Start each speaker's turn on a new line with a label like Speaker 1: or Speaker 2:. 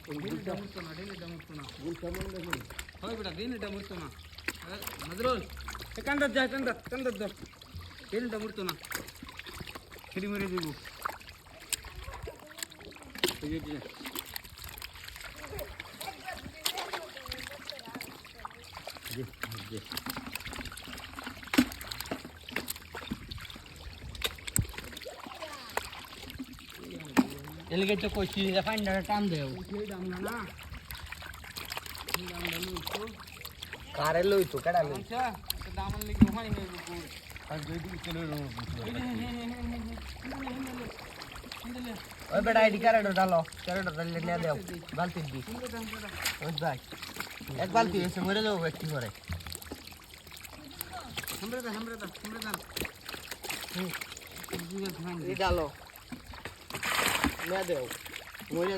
Speaker 1: দিনটা মরতো না গুল কেমন দেখুন হয় বেটা দিনটা মরতো না নজরুল এ কান্দাত যা কান্দাত দাও দিনটা মরতো না খেলি মেরে দিব এই যে
Speaker 2: এলাকে তো কইছি যে পানিটা টান দেও
Speaker 1: এই দাম না না এই দাম দালু তো
Speaker 2: কারে লই তো কেডা লই
Speaker 1: আচ্ছা তো দাম লিখে হয় না বুকুর
Speaker 2: আর দুই দিন চলে রো
Speaker 1: এই
Speaker 2: ওই বেটা আইডি কার্ড ডালো ডালে নিয়ে দেও বালতি দি ওই ভাই এক বালতি এসে মরে যাবো একটু করে
Speaker 1: हमरे दा
Speaker 2: এই ডালো নিয়ে দেও মরে